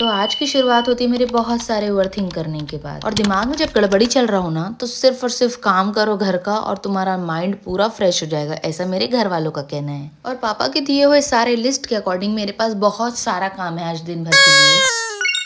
तो आज की शुरुआत होती है मेरे बहुत सारे ओवरथिंक करने के बाद, और दिमाग में जब गड़बड़ी चल रहा हो ना, तो सिर्फ और सिर्फ काम करो घर का और तुम्हारा माइंड पूरा फ्रेश हो जाएगा, ऐसा मेरे घर वालों का कहना है। और पापा के दिए हुए सारे लिस्ट के अकॉर्डिंग मेरे पास बहुत सारा काम है आज दिन भर के लिए।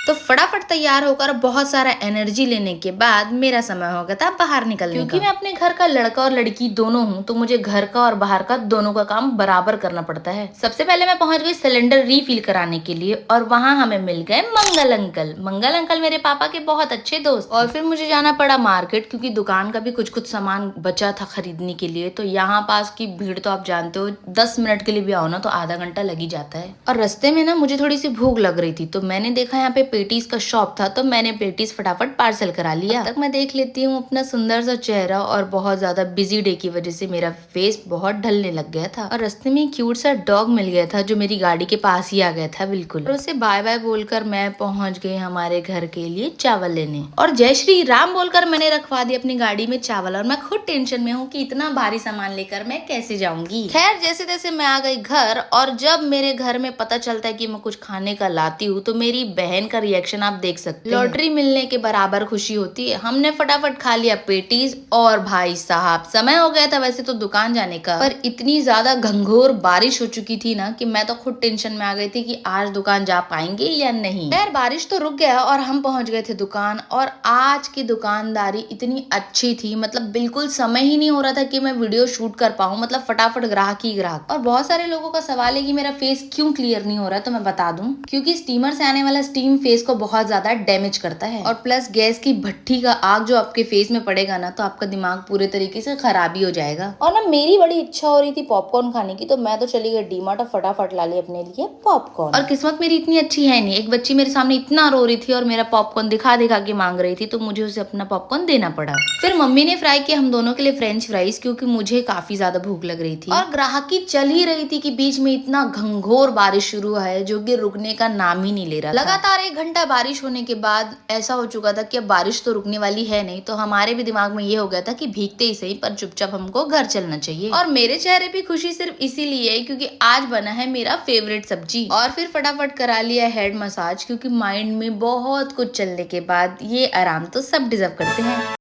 तो फटाफट तैयार होकर बहुत सारा एनर्जी लेने के बाद मेरा समय हो गया था बाहर निकलने क्योंकि मैं अपने घर का लड़का और लड़की दोनों हूँ, तो मुझे घर का और बाहर का दोनों का काम बराबर करना पड़ता है। सबसे पहले मैं पहुंच गई सिलेंडर रीफिल कराने के लिए, और वहाँ हमें मिल गए मंगल अंकल। मंगल अंकल मेरे पापा के बहुत अच्छे दोस्त। और फिर मुझे जाना पड़ा मार्केट, क्योंकि दुकान का भी कुछ सामान बचा था खरीदने के लिए। तो यहाँ पास की भीड़ तो आप जानते हो, 10 मिनट के लिए भी आओ ना तो आधा घंटा लग ही जाता है। और रास्ते में ना मुझे थोड़ी सी भूख लग रही थी, तो मैंने देखा यहाँ पे पेटीज का शॉप था, तो मैंने पेटीज फटाफट पार्सल करा लिया। तब तक मैं देख लेती हूँ अपना सुंदर सा चेहरा, और बहुत ज्यादा बिजी डे की वजह से मेरा फेस बहुत ढलने लग गया था। और रास्ते में क्यूट सा डॉग मिल गया था जो मेरी गाड़ी के पास ही आ गया था बिल्कुल। और उसे बाय बाय बोलकर मैं पहुंच गई हमारे घर के लिए चावल लेने, और जय श्री राम बोलकर मैंने रखवा दी अपनी गाड़ी में चावल। और मैं खुद टेंशन में हूँ कि इतना भारी सामान लेकर मैं कैसे जाऊंगी। खैर जैसे तैसे मैं आ गई घर, और जब मेरे घर में पता चलता है कि मैं कुछ खाने का लाती हूँ, तो मेरी बहन का रिएक्शन आप देख सकते हैं। लॉटरी मिलने के बराबर खुशी होती है। हमने फटाफट खा लिया पेटीज, और भाई साहब समय हो गया था वैसे तो दुकान जाने का, पर इतनी ज्यादा घंघोर बारिश हो चुकी थी ना कि मैं तो खुद टेंशन में आ गई थी कि आज दुकान जा पाएंगे या नहीं। खैर बारिश तो रुक गया और हम पहुंच गए थे दुकान। और आज की दुकानदारी इतनी अच्छी थी, मतलब बिल्कुल समय ही नहीं हो रहा था कि मैं वीडियो शूट कर पाऊं, मतलब फटाफट ग्राहक ही ग्राहक। और बहुत सारे लोगों का सवाल है कि मेरा फेस क्यों क्लियर नहीं हो रहा है, तो मैं बता दूं क्योंकि स्टीमर से आने वाला स्टीम फेस को बहुत ज्यादा डैमेज करता है, और प्लस गैस की भट्टी का आग जो आपके फेस में पड़ेगा ना, तो आपका दिमाग पूरे तरीके से खराब ही हो जाएगा। और ना मेरी बड़ी इच्छा हो रही थी पॉपकॉर्न खाने की, तो मैं तो चली गई डीमार्ट और फटाफट ला ली अपने लिए पॉपकॉर्न। और किस्मत मेरी इतनी अच्छी है नहीं, एक बच्ची मेरे सामने इतना रो रही थी और मेरा पॉपकॉर्न दिखा दिखा के मांग रही थी, तो मुझे उसे अपना पॉपकॉर्न देना पड़ा। फिर मम्मी ने फ्राई किया हम दोनों के लिए फ्रेंच फ्राइज, क्योंकि मुझे काफी ज्यादा भूख लग रही थी। और ग्राहकी चल ही रही थी कि बीच में इतना घंघोर बारिश शुरू है जो कि रुकने का नाम ही नहीं ले रहा था। लगातार 1 घंटा बारिश होने के बाद ऐसा हो चुका था कि अब बारिश तो रुकने वाली है नहीं, तो हमारे भी दिमाग में ये हो गया था कि भीगते ही सही पर चुपचाप हमको घर चलना चाहिए। और मेरे चेहरे पे खुशी सिर्फ इसीलिए है क्योंकि आज बना है मेरा फेवरेट सब्जी। और फिर फटाफट करा लिया हेड मसाज, क्योंकि माइंड में बहुत कुछ चलने के बाद ये आराम तो सब डिजर्व करते हैं।